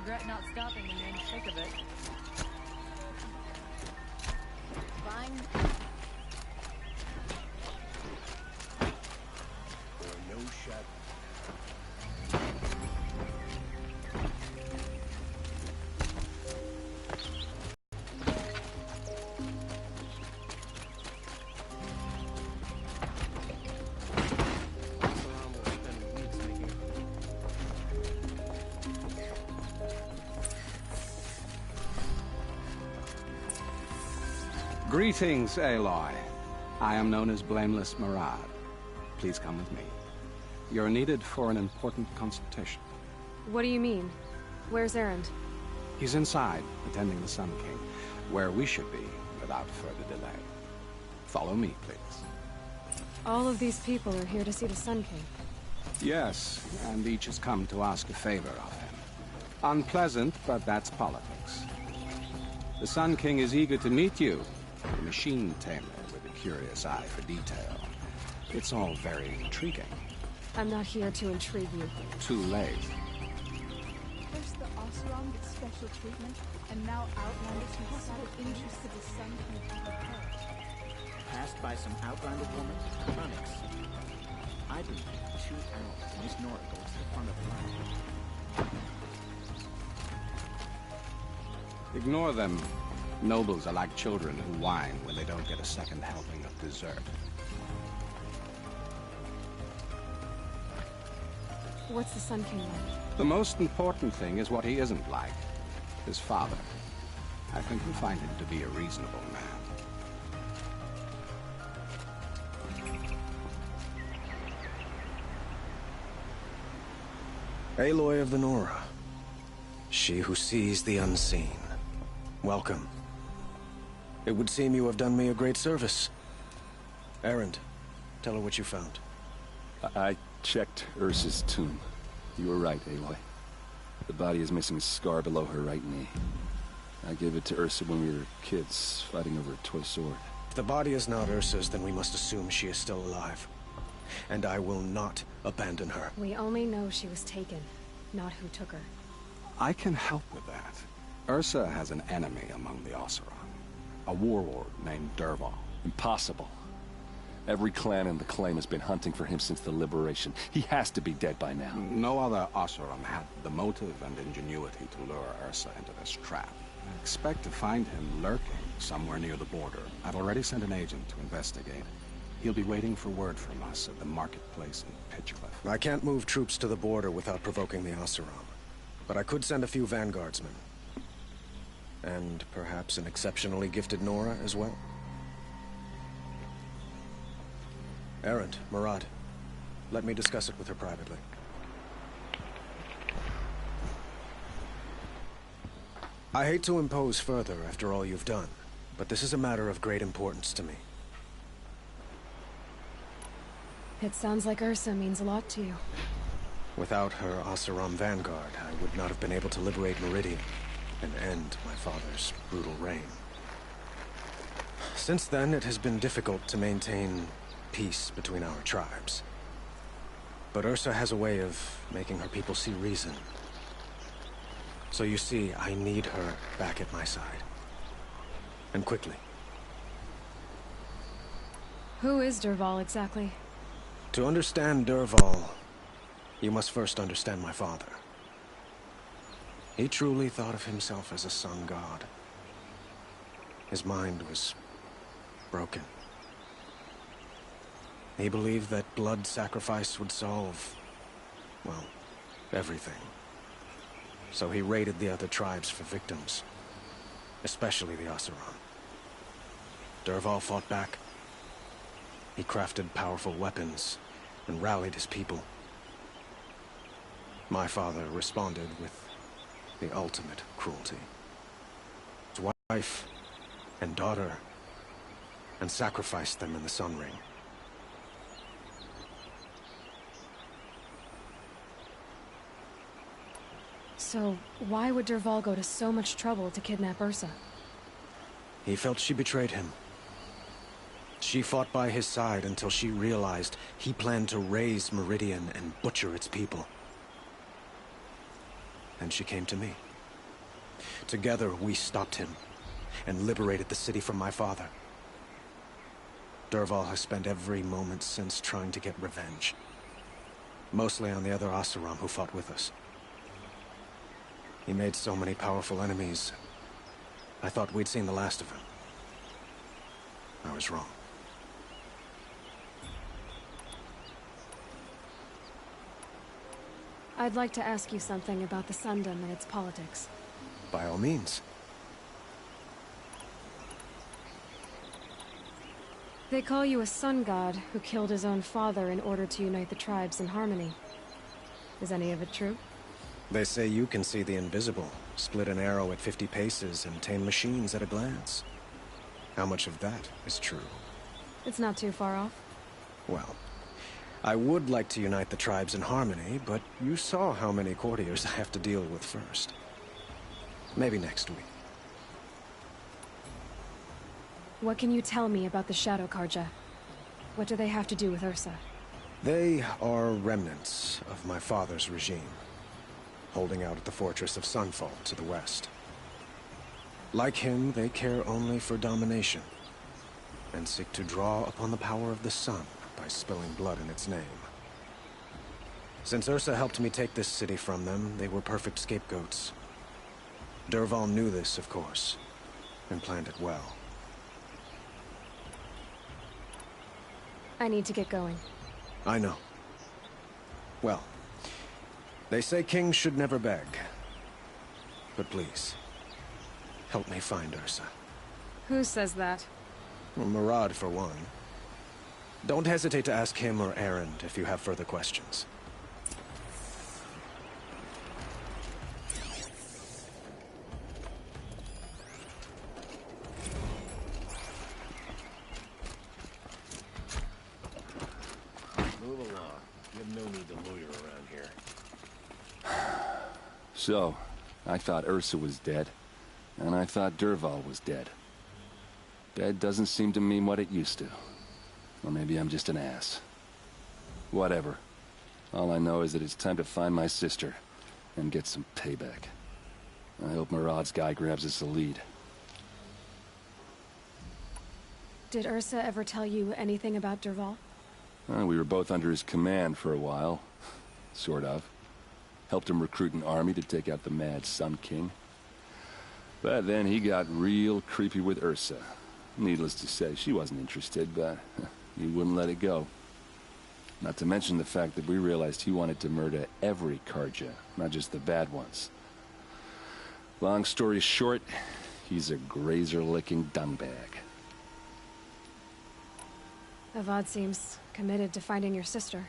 regret not stopping when you're in the thick of it. Fine. There are no shadows. Greetings, Aloy. I am known as Blameless Marad. Please come with me. You're needed for an important consultation. What do you mean? Where's Erend? He's inside, attending the Sun King, where we should be without further delay. Follow me, please. All of these people are here to see the Sun King. Yes, and each has come to ask a favor of him. Unpleasant, but that's politics. The Sun King is eager to meet you. A machine tamer with a curious eye for detail. It's all very intriguing. I'm not here to intrigue you. Too late. First the Oseram gets special treatment, and now Outlanders who decided interest to the Sun King can be hurt. Passed by some Outlander woman? Onyx. I've been 2 hours, and Miss Nora goes to the front of the line. Ignore them. Nobles are like children who whine when they don't get a second helping of dessert. What's the Sun King like? The most important thing is what he isn't like. His father. I think you'll find him to be a reasonable man. Aloy of the Nora. She who sees the unseen. Welcome. It would seem you have done me a great service. Erend, tell her what you found. I checked Ursa's tomb. You were right, Aloy. The body is missing a scar below her right knee. I gave it to Ursa when we were kids, fighting over a toy sword. If the body is not Ursa's, then we must assume she is still alive. And I will not abandon her. We only know she was taken, not who took her. I can help with that. Ursa has an enemy among the Oseram. A warlord named Dervahl. Impossible. Every clan in the claim has been hunting for him since the liberation. He has to be dead by now. No other Oseram had the motive and ingenuity to lure Ursa into this trap. I expect to find him lurking somewhere near the border. I've already sent an agent to investigate. He'll be waiting for word from us at the marketplace in Pitchcliff. I can't move troops to the border without provoking the Oseram. But I could send a few vanguardsmen. And perhaps an exceptionally gifted Nora as well. Erend, Marad, let me discuss it with her privately. I hate to impose further after all you've done, but this is a matter of great importance to me. It sounds like Ursa means a lot to you. Without her Oseram vanguard, I would not have been able to liberate Meridian and end my father's brutal reign. Since then, it has been difficult to maintain peace between our tribes. But Ursa has a way of making her people see reason. So you see, I need her back at my side. And quickly. Who is Dervahl exactly? To understand Dervahl, you must first understand my father. He truly thought of himself as a sun god. His mind was broken. He believed that blood sacrifice would solve, well, everything. So he raided the other tribes for victims, especially the Oseram. Dervahl fought back. He crafted powerful weapons and rallied his people. My father responded with the ultimate cruelty. His wife and daughter, and sacrificed them in the Sun Ring. So, why would Dervahl go to so much trouble to kidnap Ursa? He felt she betrayed him. She fought by his side until she realized he planned to raise Meridian and butcher its people. And she came to me. Together, we stopped him and liberated the city from my father. Dervahl has spent every moment since trying to get revenge. Mostly on the other Oseram who fought with us. He made so many powerful enemies. I thought we'd seen the last of him. I was wrong. I'd like to ask you something about the Sundom and its politics. By all means. They call you a sun god who killed his own father in order to unite the tribes in harmony. Is any of it true? They say you can see the invisible, split an arrow at 50 paces, and tame machines at a glance. How much of that is true? It's not too far off. Well, I would like to unite the tribes in harmony, but you saw how many courtiers I have to deal with first. Maybe next week. What can you tell me about the Shadow Carja? What do they have to do with Ursa? They are remnants of my father's regime, holding out at the fortress of Sunfall to the west. Like him, they care only for domination, and seek to draw upon the power of the sun by spilling blood in its name. Since Ursa helped me take this city from them, they were perfect scapegoats. Dervahl knew this, of course, and planned it well. I need to get going. I know. Well, they say kings should never beg. But please, help me find Ursa. Who says that? Well, Murad, for one. Don't hesitate to ask him or Erend if you have further questions. Move along. You have no need to loiter around here. So, I thought Ursa was dead, and I thought Dervahl was dead. Dead doesn't seem to mean what it used to. Or maybe I'm just an ass. Whatever. All I know is that it's time to find my sister and get some payback. I hope Murad's guy grabs us a lead. Did Ursa ever tell you anything about Dervahl? We were both under his command for a while. Sort of. Helped him recruit an army to take out the mad Sun King. But then he got real creepy with Ursa. Needless to say, she wasn't interested, but he wouldn't let it go. Not to mention the fact that we realized he wanted to murder every Carja, not just the bad ones. Long story short, he's a grazer-licking dungbag. Avad seems committed to finding your sister.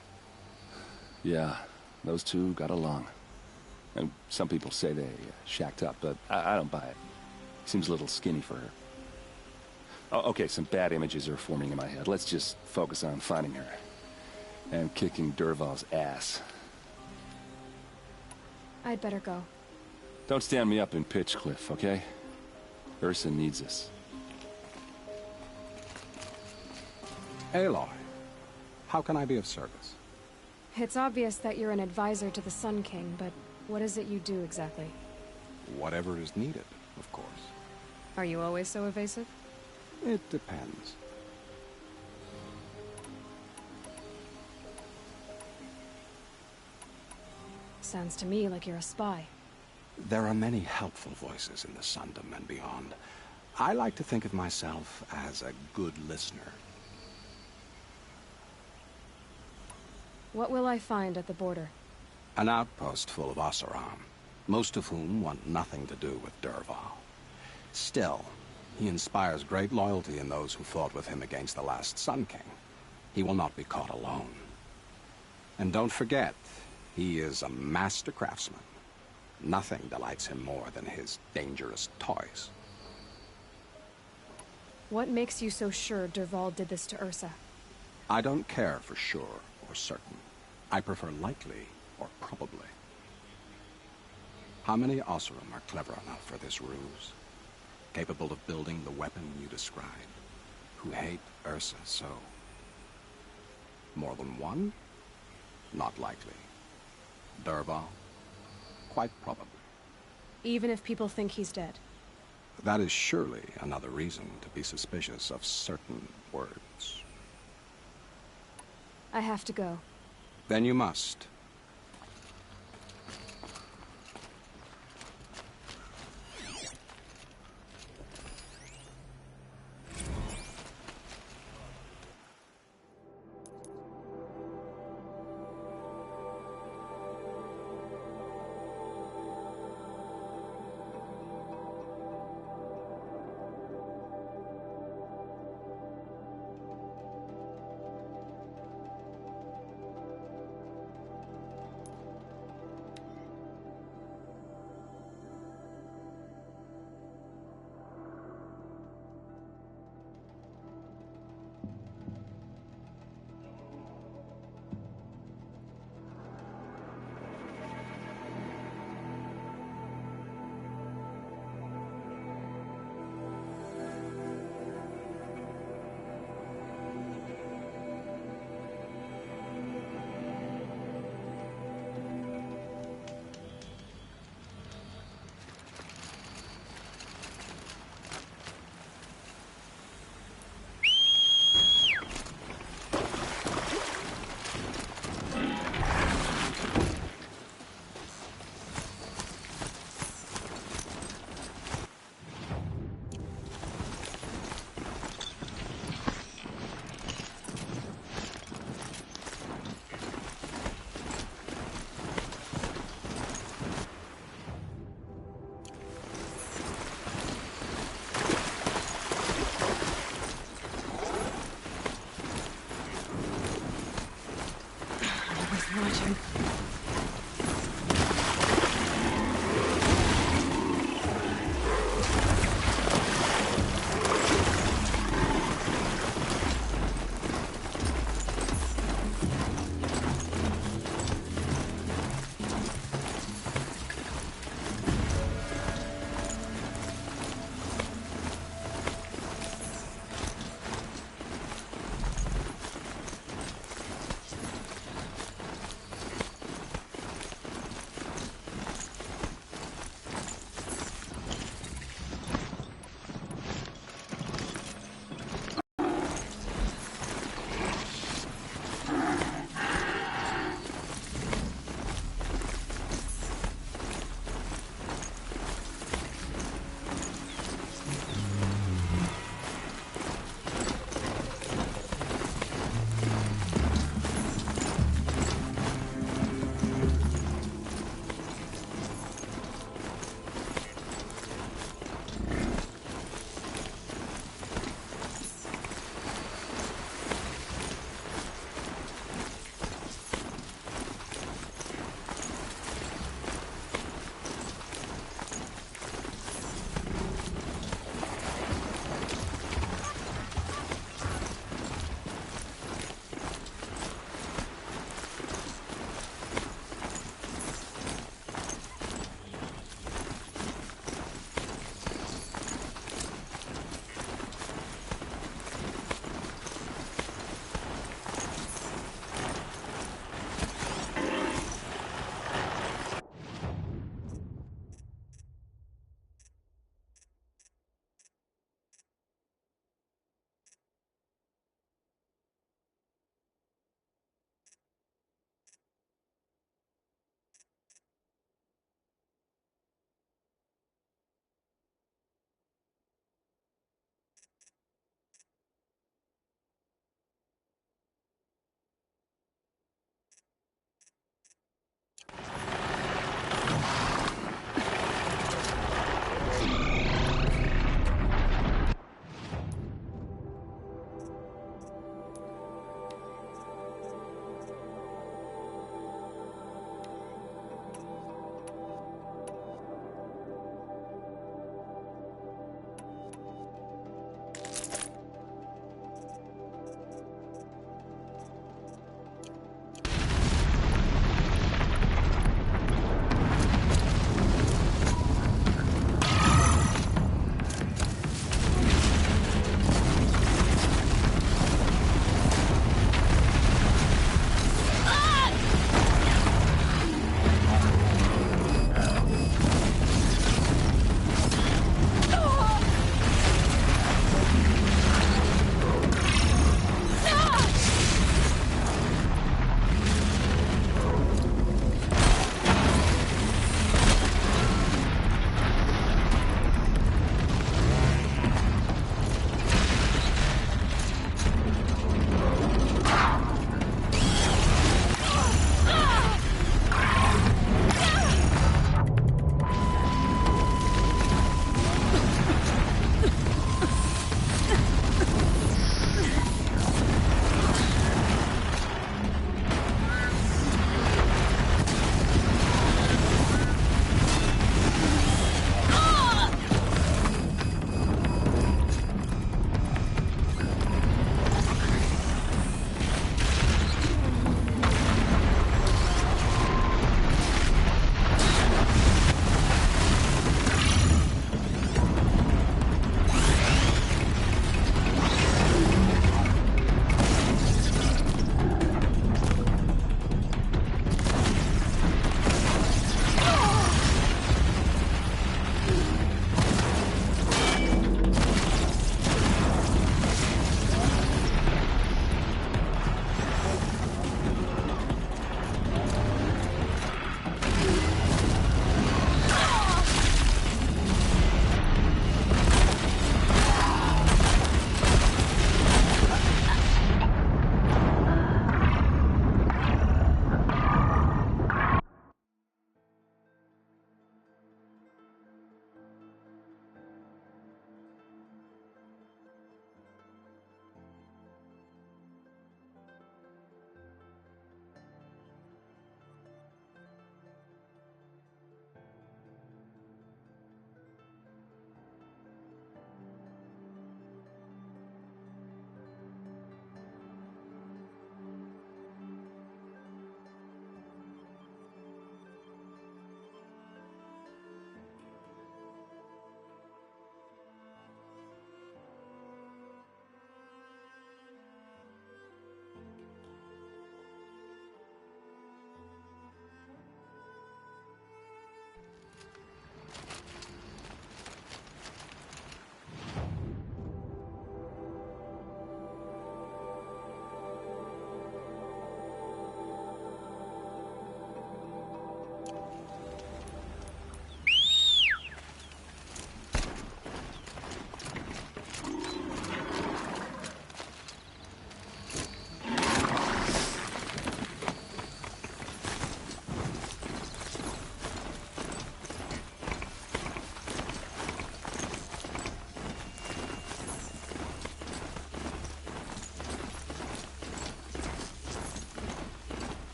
Yeah, those two got along. And some people say they shacked up, but I don't buy it. Seems a little skinny for her. Oh, okay, some bad images are forming in my head. Let's just focus on finding her. And kicking Dervahl's ass. I'd better go. Don't stand me up in Pitchcliff, okay? Ursa needs us. Aloy, how can I be of service? It's obvious that you're an advisor to the Sun King, but what is it you do exactly? Whatever is needed, of course. Are you always so evasive? It depends. Sounds to me like you're a spy. There are many helpful voices in the Sundom and beyond. I like to think of myself as a good listener. What will I find at the border? An outpost full of Oseram, most of whom want nothing to do with Dervahl. Still, he inspires great loyalty in those who fought with him against the last Sun King. He will not be caught alone. And don't forget, he is a master craftsman. Nothing delights him more than his dangerous toys. What makes you so sure Dervahl did this to Ursa? I don't care for sure or certain. I prefer likely or probably. How many Oseram are clever enough for this ruse? Capable of building the weapon you described? Who hate Ursa so? More than one? Not likely. Dervahl? Quite probably. even if people think he's dead. That is surely another reason to be suspicious of certain words. I have to go. Then you must.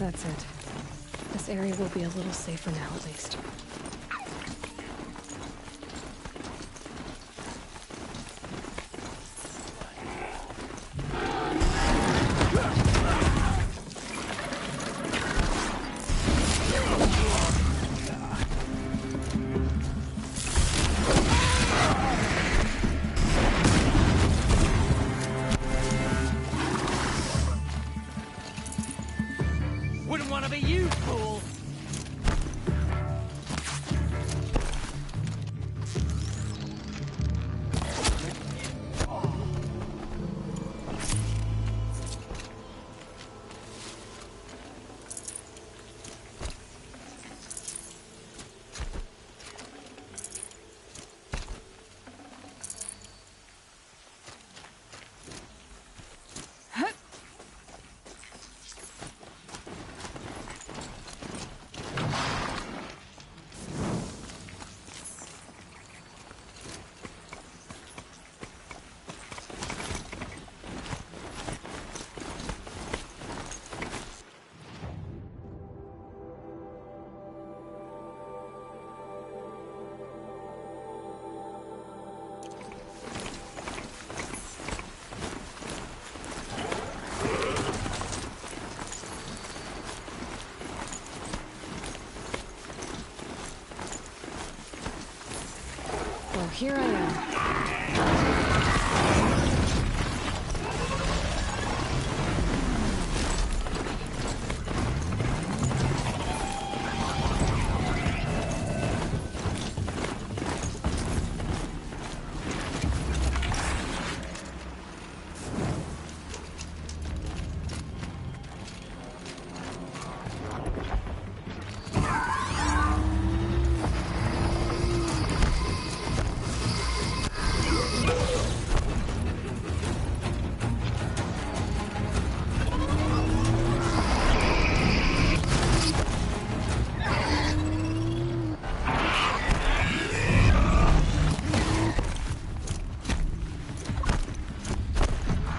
That's it. This area will be a little safer now, at least. Wouldn't want to be you, fool! Well, here I am.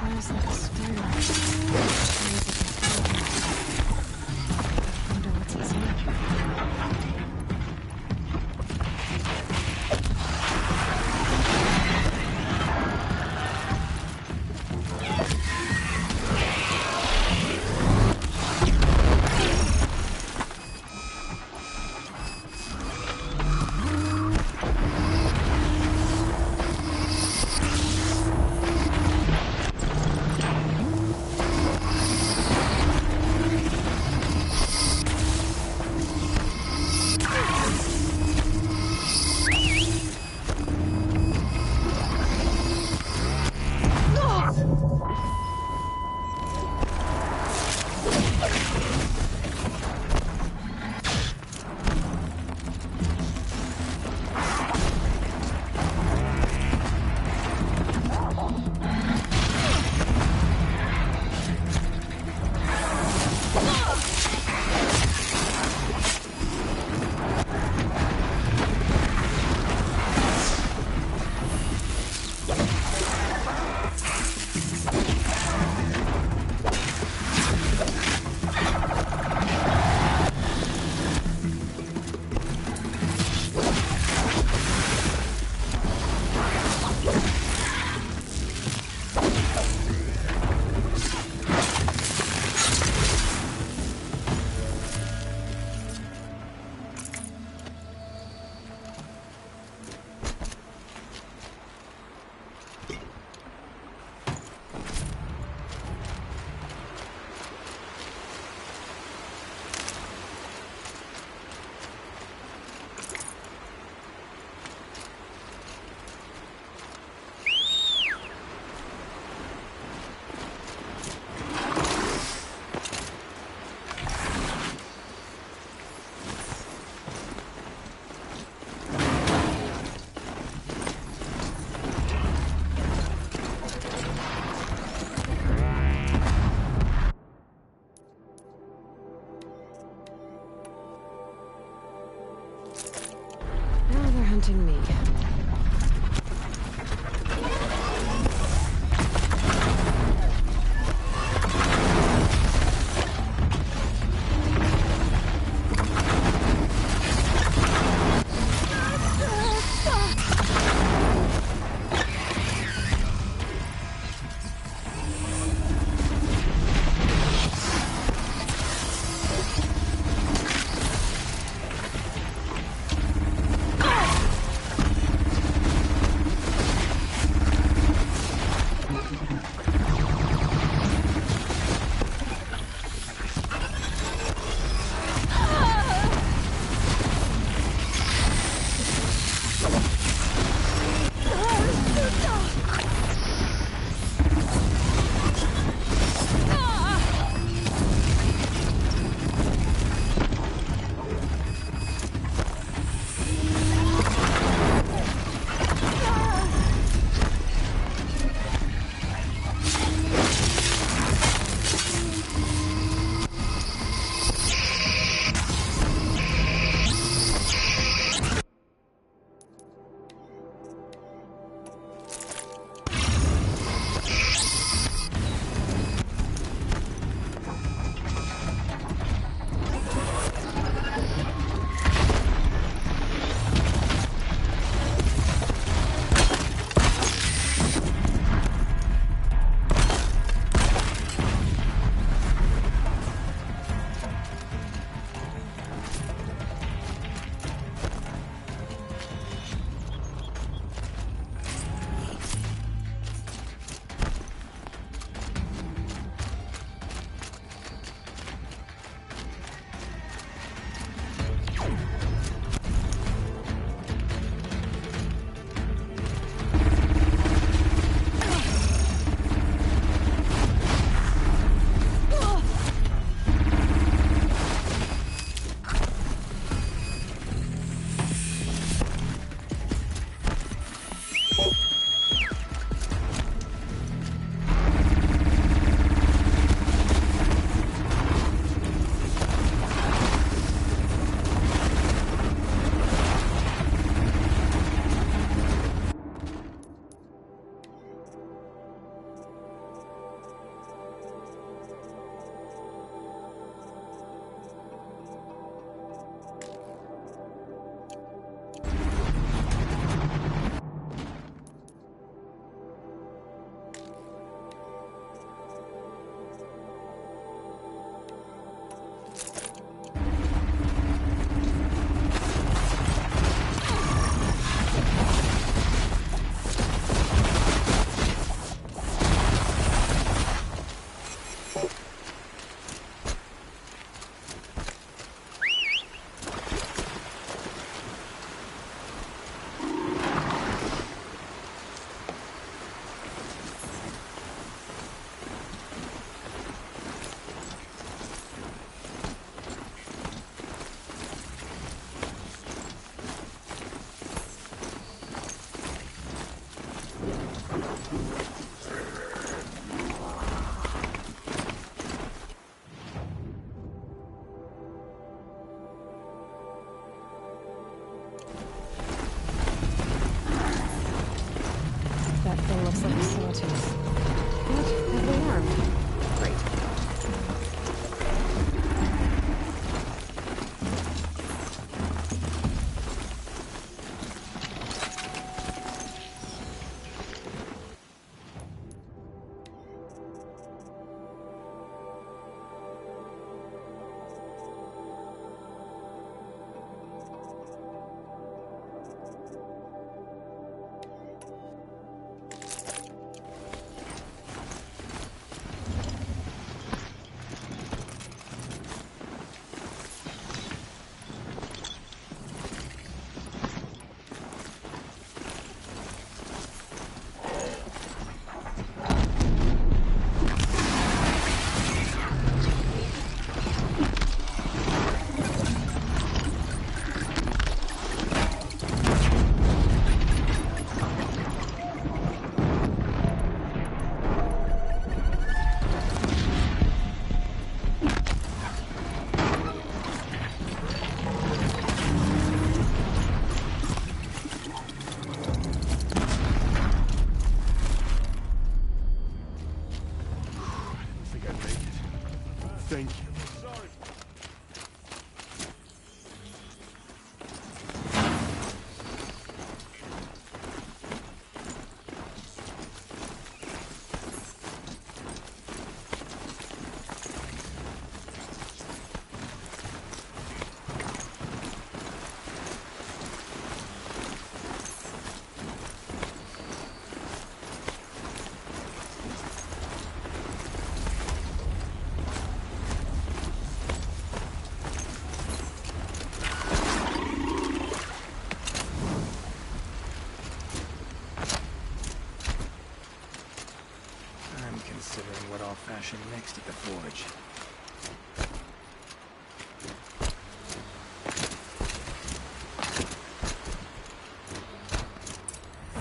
Where's that spiral? I wonder what's inside. Now they're hunting me.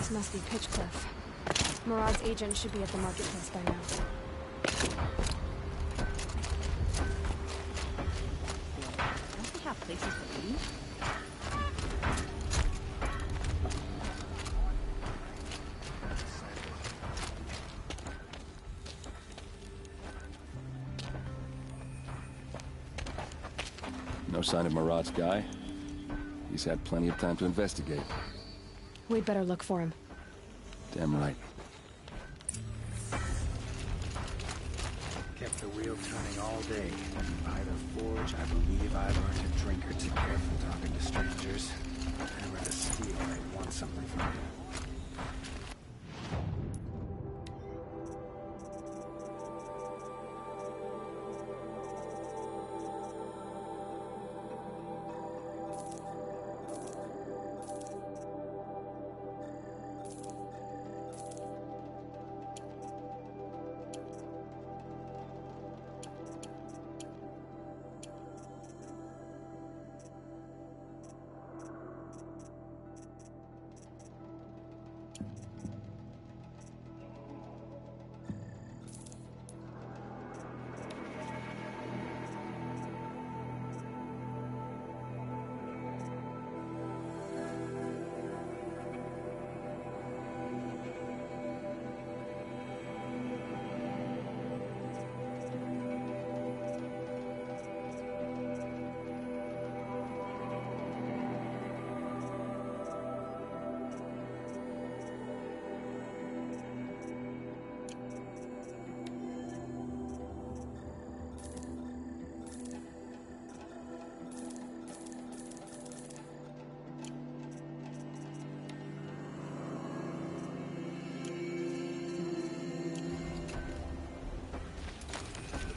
This must be Pitchcliff. Murad's agent should be at the marketplace by now. Don't they have places to eat? No sign of Murad's guy? He's had plenty of time to investigate. We'd better look for him. Damn right. Kept the wheel turning all day. By the forge, I believe I've earned a drink or two from talking to strangers. Never to steal, I want something from you.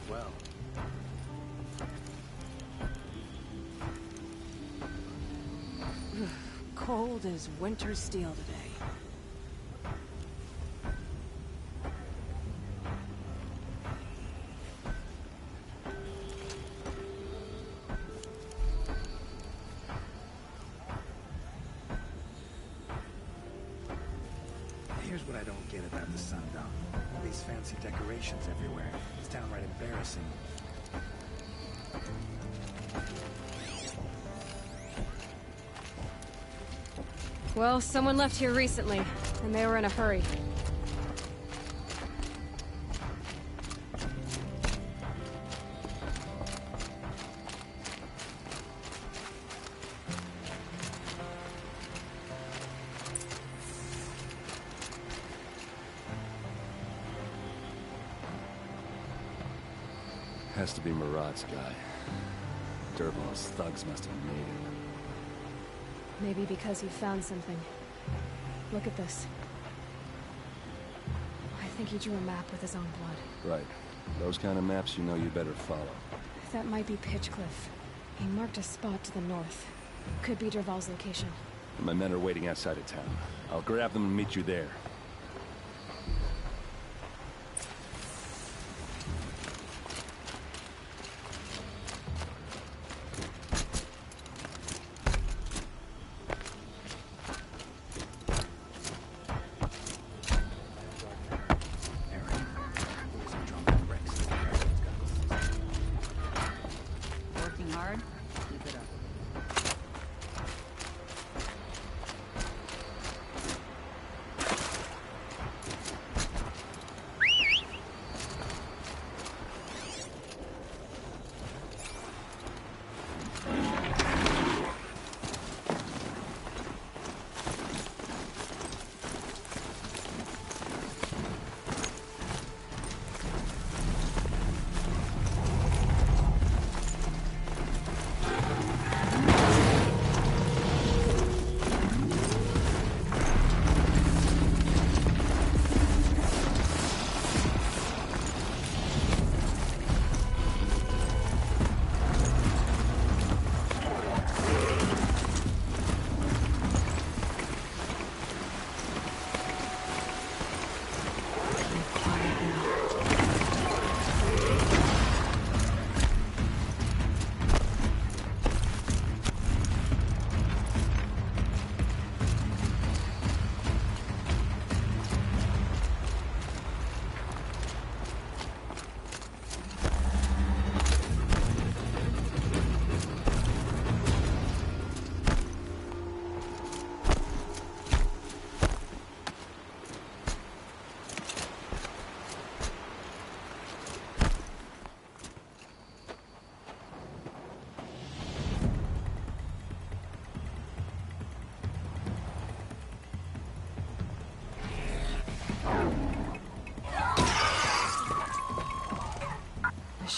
Well, Cold as winter steel today. here's what I don't get about the Sundom. All these fancy decorations everywhere. It's downright embarrassing. Well, someone left here recently, and they were in a hurry. Has to be Murad's guy. Dervahl's thugs must have made him. Maybe because he found something. Look at this. I think he drew a map with his own blood. Right. Those kind of maps you know you better follow. That might be Pitchcliff. He marked a spot to the north. Could be Dervahl's location. My men are waiting outside of town. I'll grab them and meet you there. Working hard? Keep it up.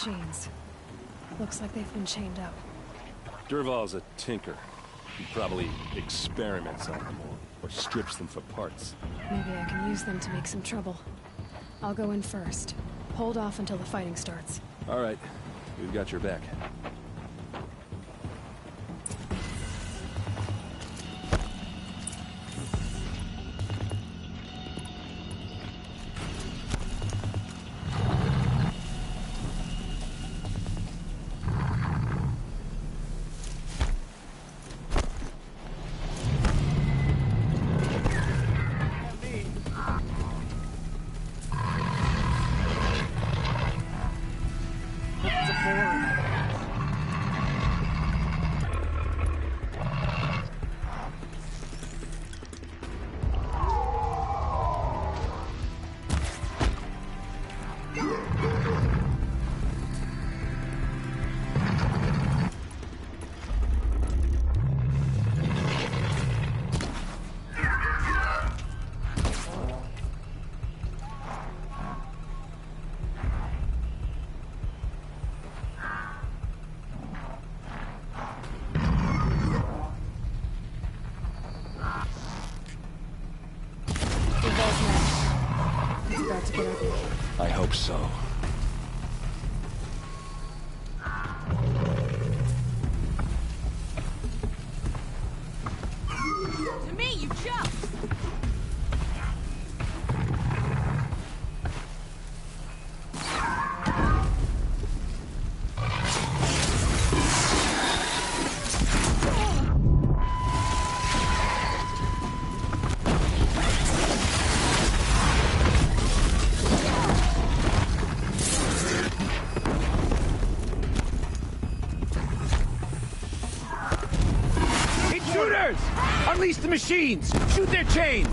machines. Looks like they've been chained up. Dervahl's a tinker. He probably experiments on them or strips them for parts. Maybe I can use them to make some trouble. I'll go in first. Hold off until the fighting starts. All right. We've got your back. I hope so. To me, you jump! Intruders! Unleash the machines! Shoot their chains!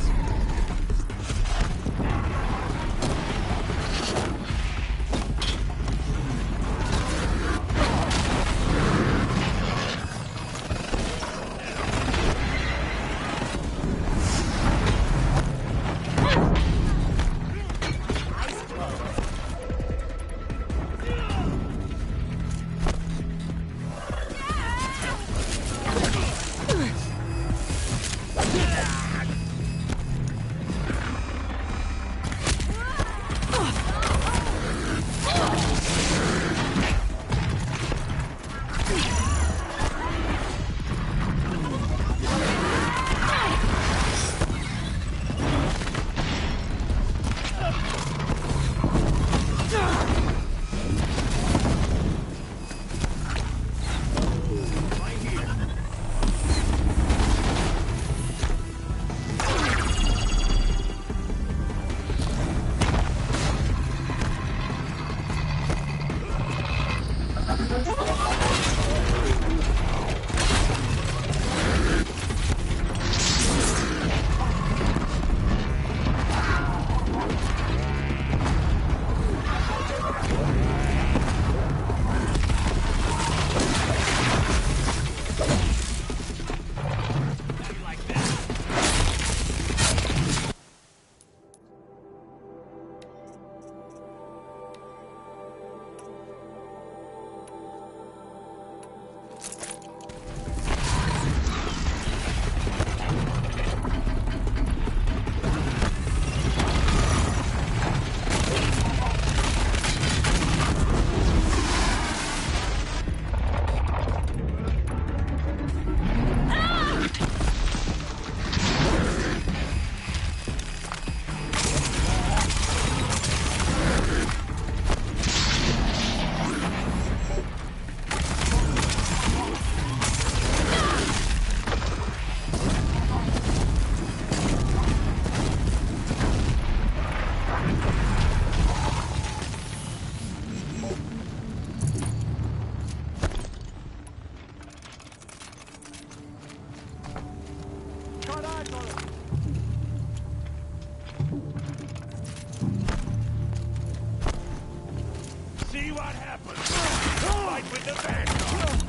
See what happens. Fight with the Vanguard.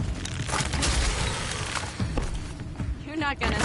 You're not gonna...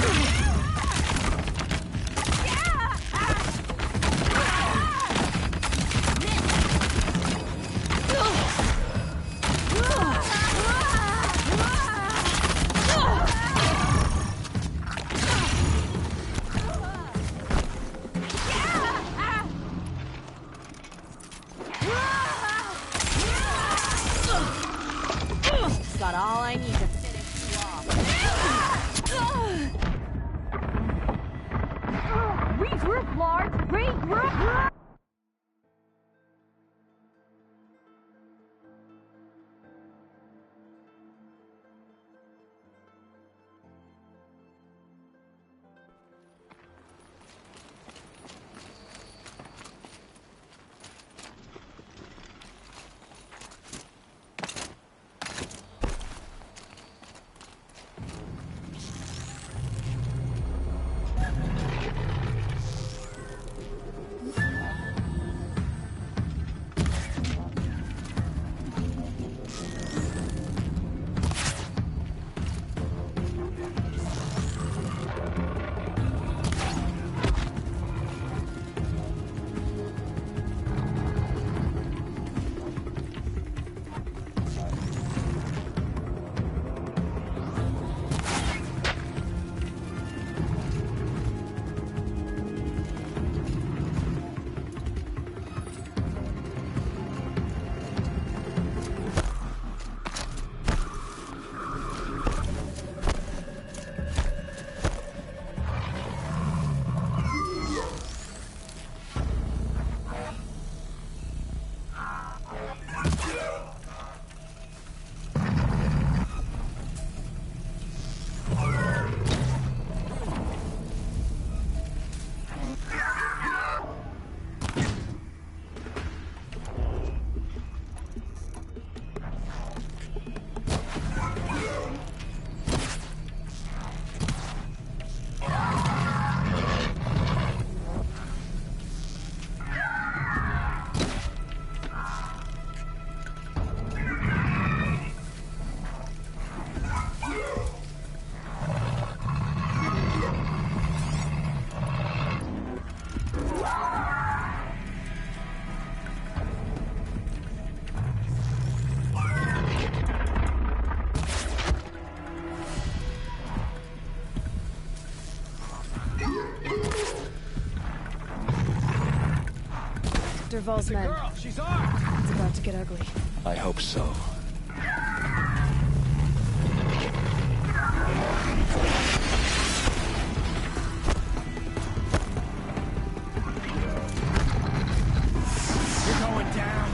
Dervahl's men. Girl, she's armed! It's about to get ugly. I hope so. You're going down.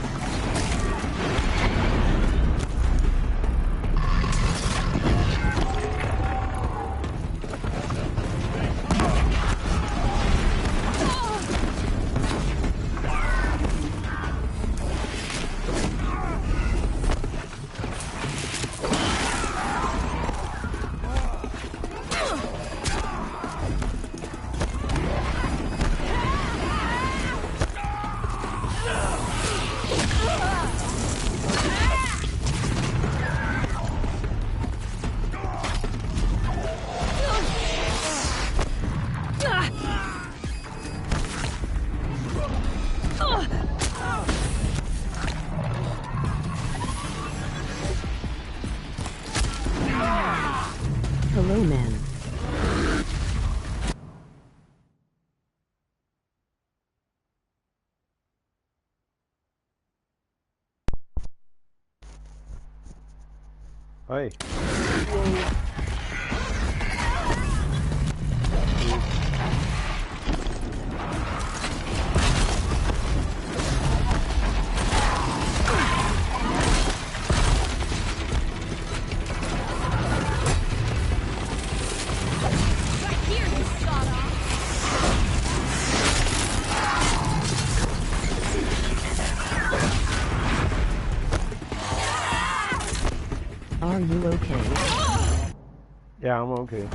Hello, man. Hi. Are you okay? Yeah, I'm okay.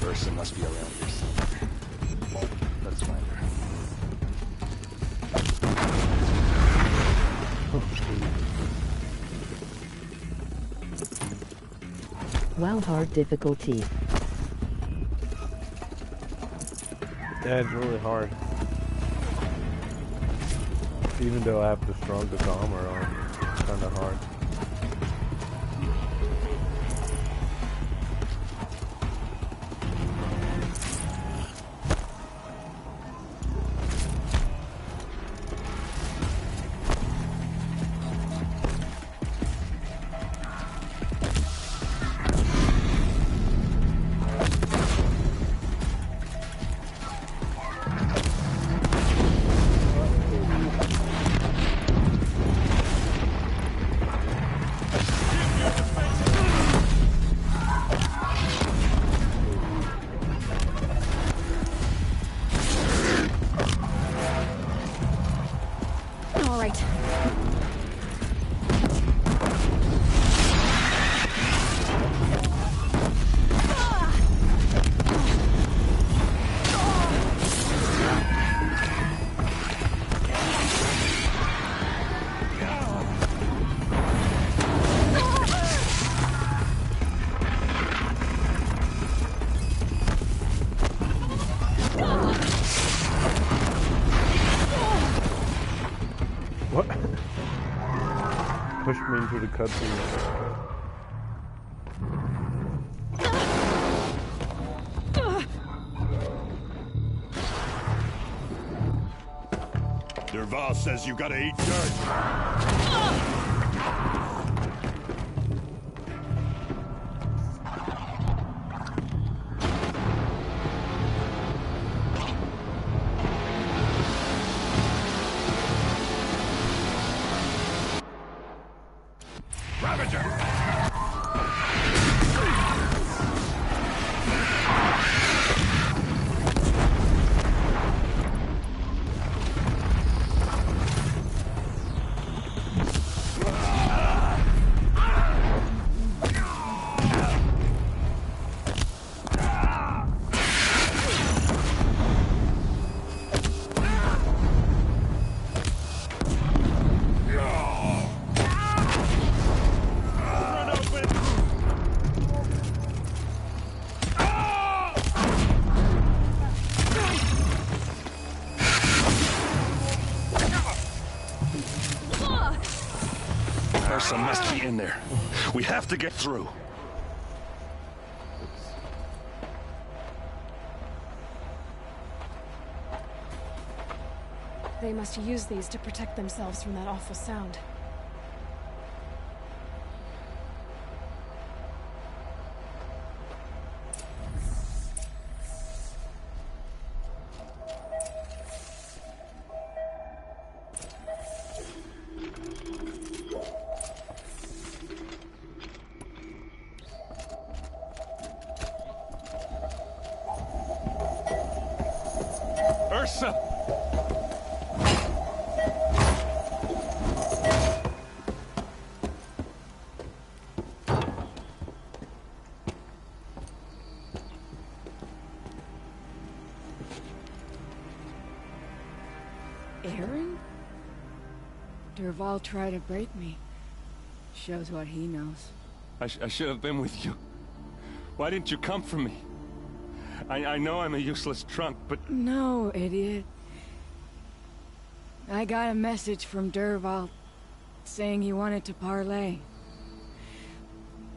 Ursa must be around here somewhere. Let's find her. Wow, hard difficulty. Yeah, it's really hard. Even though I have the strongest armor on, it's kind of hard. All right. What? Pushed me into the cutscene. Dervahl says you gotta eat dirt. Ursa must be in there. We have to get through. They must use these to protect themselves from that awful sound. Ursa! Aaron? Dervahl tried to break me. Shows what he knows. I should have been with you. Why didn't you come for me? I know I'm a useless trunk, but... No, idiot. I got a message from Dervahl saying he wanted to parlay.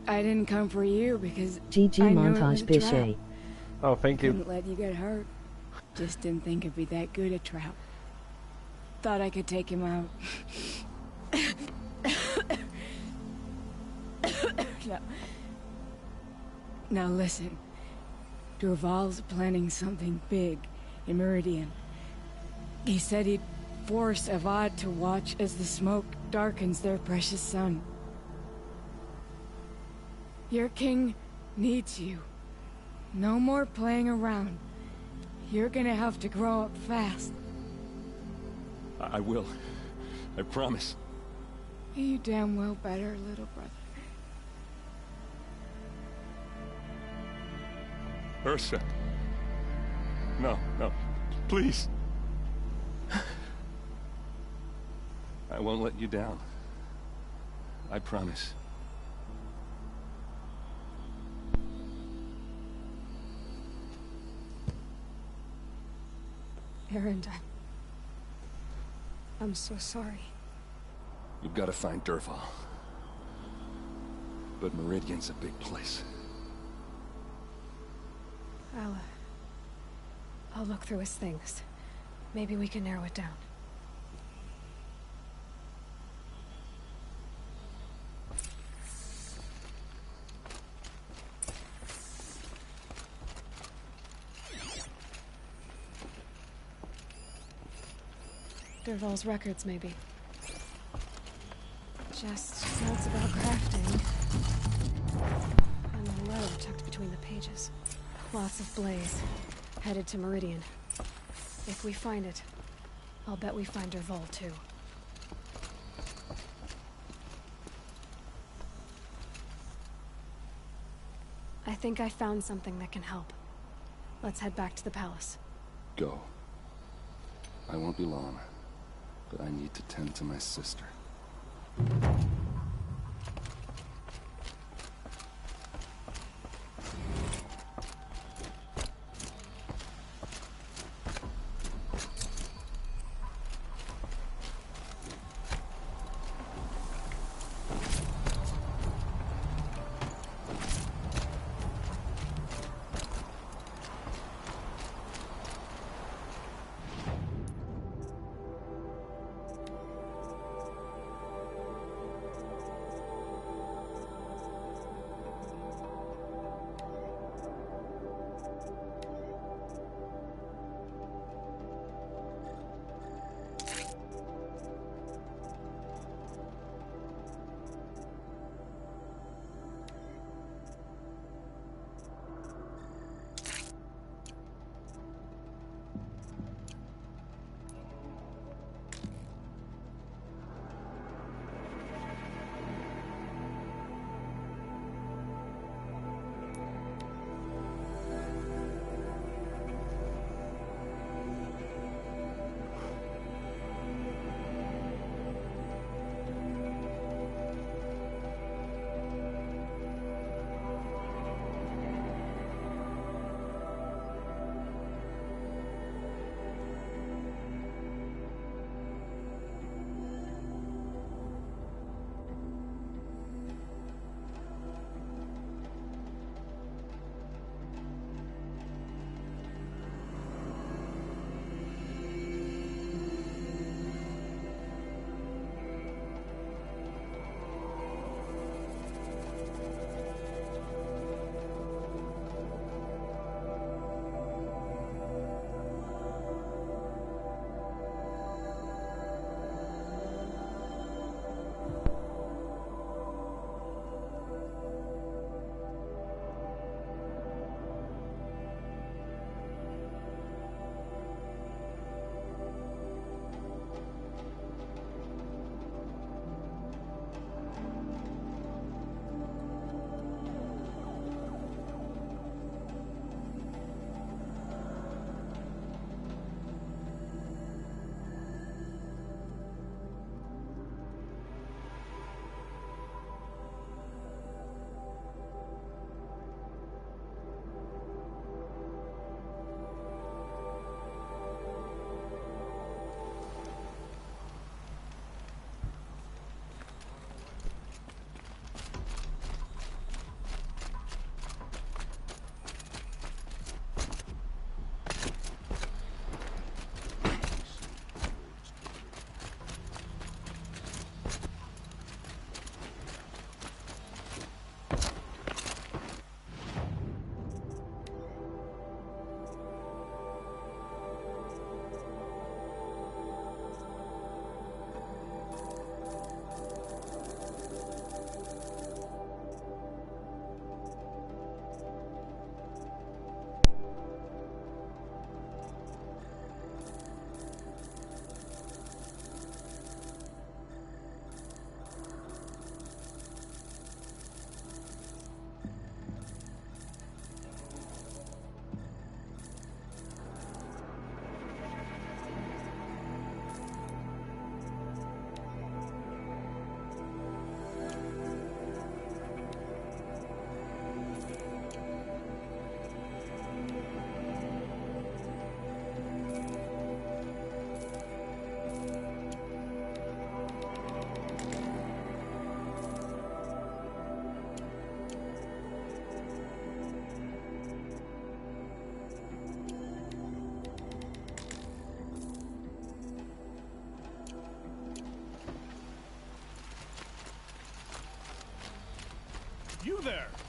I didn't come for you because GG I knew it was montage a trap. Pichet. Oh, thank you. Couldn't let you get hurt. Just didn't think it'd be that good a trap. Thought I could take him out. Now listen. Dervahl's planning something big in Meridian. He said he'd force Avad to watch as the smoke darkens their precious sun. Your king needs you. No more playing around. You're gonna have to grow up fast. I will. I promise. You damn well better, little brother. Ursa. No, please. I won't let you down. I promise. Aaron, I'm so sorry. You've got to find Dervahl. But Meridian's a big place. I'll look through his things. Maybe we can narrow it down. Dervahl's records, maybe. Just notes about crafting. And a letter tucked between the pages. Lots of blaze. Headed to Meridian. If we find it, I'll bet we find Dervahl too. I think I found something that can help. Let's head back to the palace. Go. I won't be long, but I need to tend to my sister.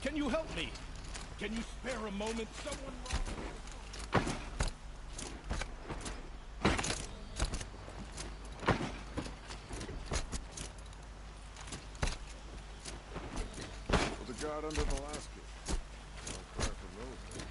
Can you help me? Can you spare a moment? Someone... Was a guard under the last kid. Don't cry from those days.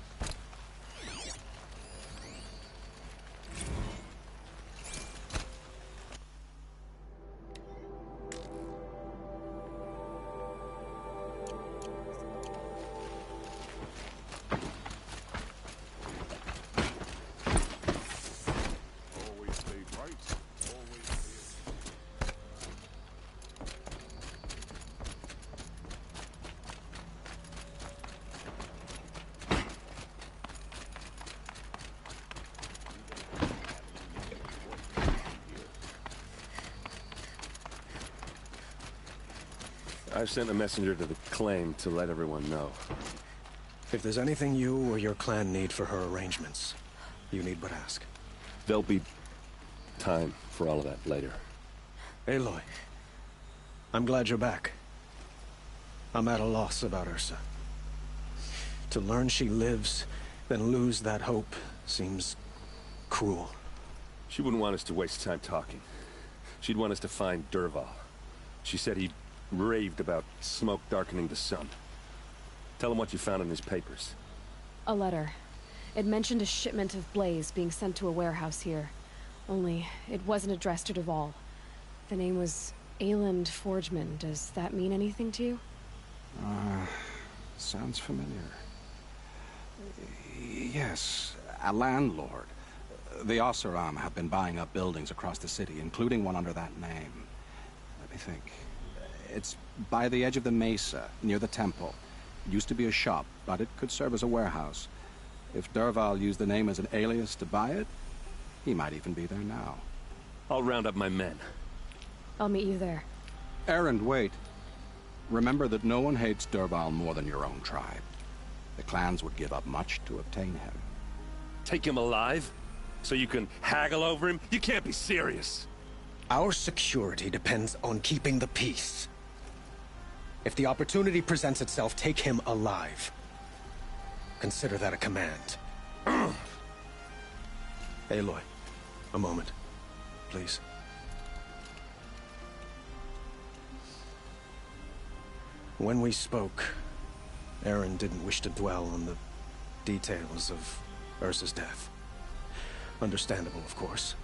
Always stayed right. Always stayed. I've sent a messenger to the claim to let everyone know. If there's anything you or your clan need for her arrangements, you need but ask. There'll be time for all of that later. Aloy, I'm glad you're back. I'm at a loss about Ursa. To learn she lives, then lose that hope, seems cruel. She wouldn't want us to waste time talking. She'd want us to find Dervahl. She said he raved about smoke darkening the sun. Tell him what you found in his papers. A letter. It mentioned a shipment of blaze being sent to a warehouse here. Only, it wasn't addressed to Dervahl. The name was Ayland Forgeman. Does that mean anything to you? Sounds familiar. Yes, a landlord. The Oseram have been buying up buildings across the city, including one under that name. Let me think. It's by the edge of the mesa, near the temple. It used to be a shop, but it could serve as a warehouse. If Dervahl used the name as an alias to buy it, he might even be there now. I'll round up my men. I'll meet you there. Erend, wait. Remember that no one hates Dervahl more than your own tribe. The clans would give up much to obtain him. Take him alive? So you can haggle over him? You can't be serious. Our security depends on keeping the peace. If the opportunity presents itself, take him alive. Consider that a command. Aloy, a moment, please. When we spoke, Erend didn't wish to dwell on the details of Ursa's death. Understandable, of course.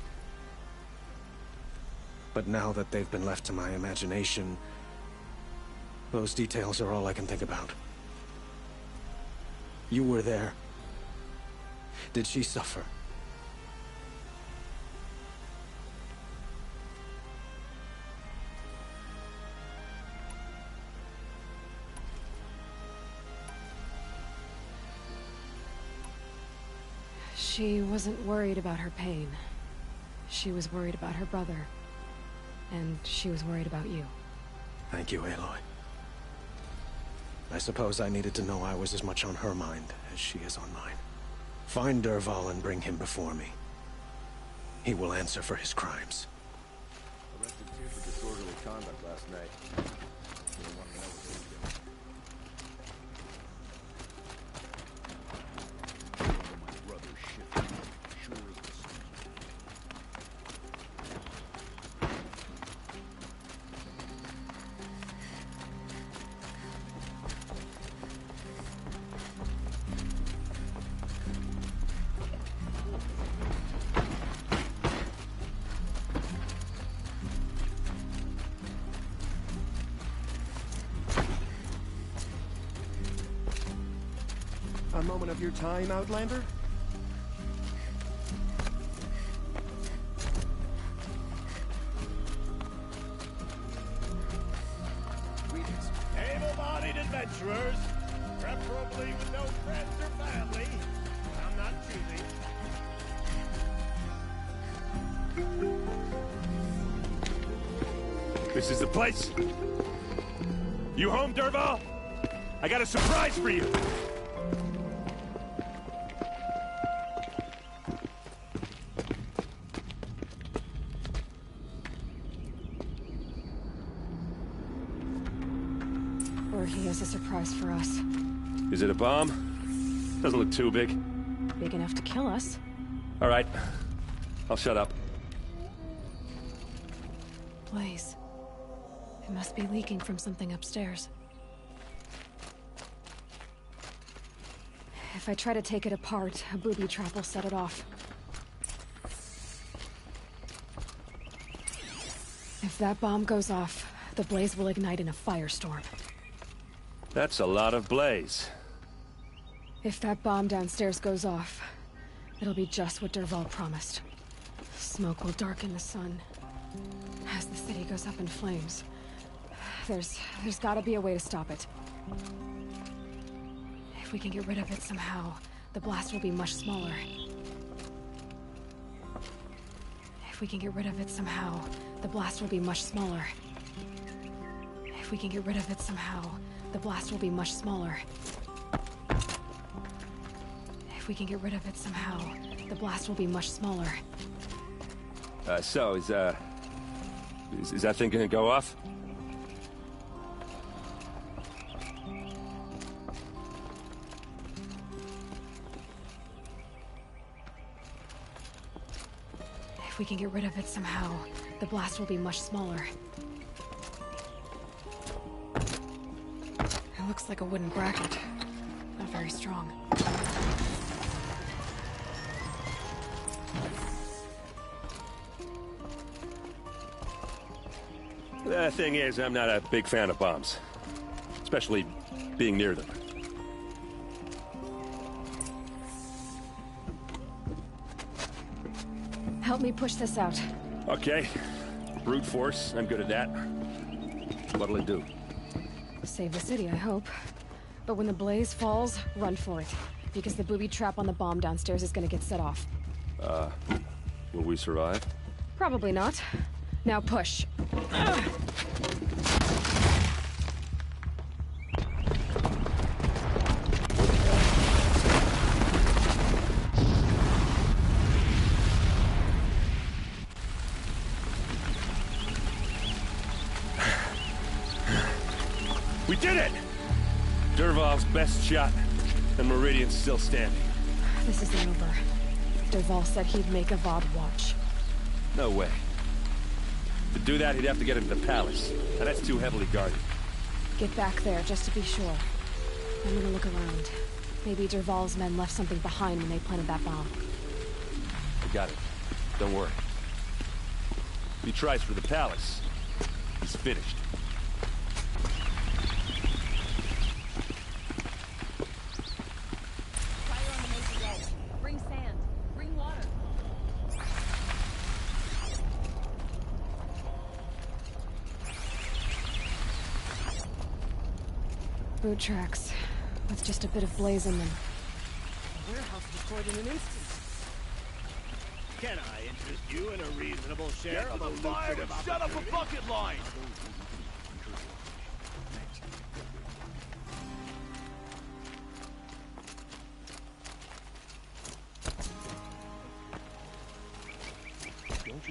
But now that they've been left to my imagination, those details are all I can think about. You were there. Did she suffer? She wasn't worried about her pain. She was worried about her brother. And she was worried about you. Thank you, Aloy. I suppose I needed to know I was as much on her mind as she is on mine. Find Dervahl and bring him before me. He will answer for his crimes. Arrested two for disorderly conduct last night. You don't want to know what they did. My brother's ship. Sure as the sun. A moment of your time, Outlander? Able-bodied adventurers, preferably with no friends or family. I'm not choosy. This is the place. You home, Dervahl? I got a surprise for you. Or he has a surprise for us. Is it a bomb? Doesn't look too big. Big enough to kill us. All right. I'll shut up. Blaze. It must be leaking from something upstairs. If I try to take it apart, a booby trap will set it off. If that bomb goes off, the blaze will ignite in a firestorm. That's a lot of blaze. If that bomb downstairs goes off, it'll be just what Dervahl promised. Smoke will darken the sun. As the city goes up in flames, there's gotta be a way to stop it. If we can get rid of it somehow, the blast will be much smaller. If we can get rid of it somehow, the blast will be much smaller. If we can get rid of it somehow, the blast will be much smaller. If we can get rid of it somehow, the blast will be much smaller. So, is that thing gonna go off? If we can get rid of it somehow, the blast will be much smaller. It looks like a wooden bracket. Not very strong. The thing is, I'm not a big fan of bombs. Especially being near them. Help me push this out. Okay. Brute force, I'm good at that. What'll it do? Save the city, I hope. But when the blaze falls, run for it. Because the booby trap on the bomb downstairs is gonna get set off. Will we survive? Probably not. Now push. We did it! Dervahl's best shot, and Meridian's still standing. This isn't over. Dervahl said he'd make Avad watch. No way. To do that, he'd have to get into the palace, and that's too heavily guarded. Get back there, just to be sure. I'm gonna look around. Maybe Dervahl's men left something behind when they planted that bomb. I got it. Don't worry. If he tries for the palace, he's finished. Bring sand. Bring water. Boot tracks, with just a bit of blaze in them. The warehouse destroyed in an instant. Can I interest you in a reasonable share of the lucrative Shut up a bucket line!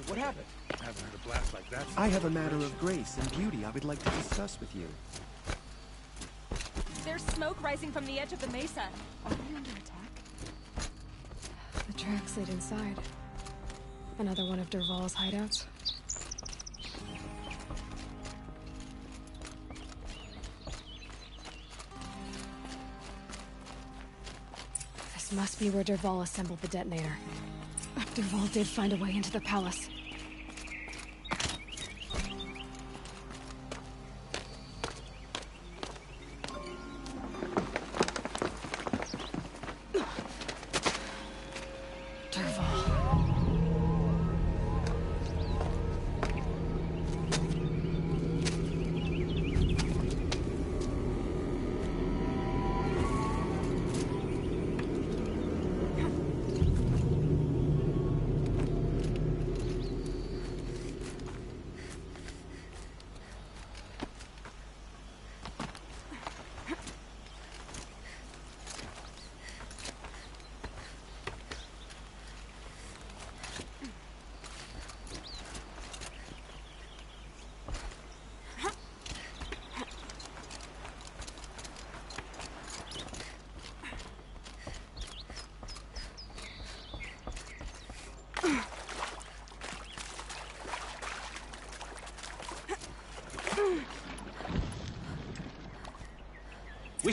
What happened? I haven't heard a blast like that. I have a matter of grace and beauty I would like to discuss with you. There's smoke rising from the edge of the mesa. Are we under attack? The tracks lead inside. Another one of Dervahl's hideouts. This must be where Dervahl assembled the detonator. Dervahl did find a way into the palace.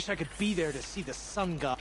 wish I could be there to see the sun god.